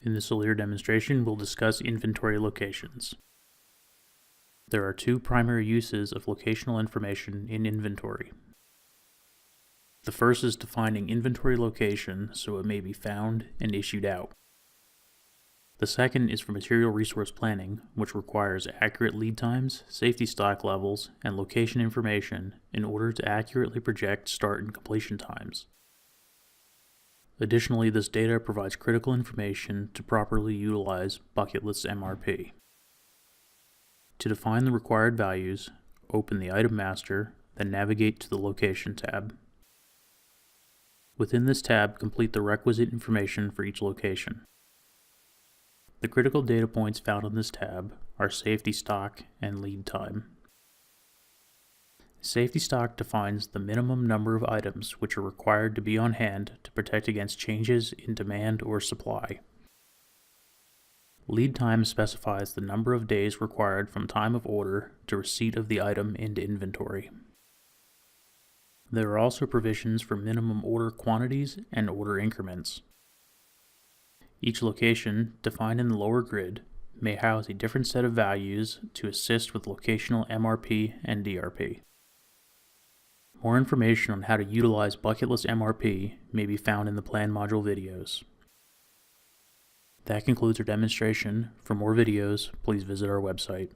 In this ALERE demonstration, we'll discuss inventory locations. There are two primary uses of locational information in inventory. The first is defining inventory location so it may be found and issued out. The second is for material resource planning, which requires accurate lead times, safety stock levels, and location information in order to accurately project start and completion times. Additionally, this data provides critical information to properly utilize bucket list MRP. To define the required values, open the Item Master, then navigate to the Location tab. Within this tab, complete the requisite information for each location. The critical data points found in this tab are safety stock and lead time. Safety stock defines the minimum number of items which are required to be on hand to protect against changes in demand or supply. Lead time specifies the number of days required from time of order to receipt of the item into inventory. There are also provisions for minimum order quantities and order increments. Each location, defined in the lower grid, may house a different set of values to assist with locational MRP and DRP. More information on how to utilize bucket list MRP may be found in the plan module videos. That concludes our demonstration. For more videos, please visit our website.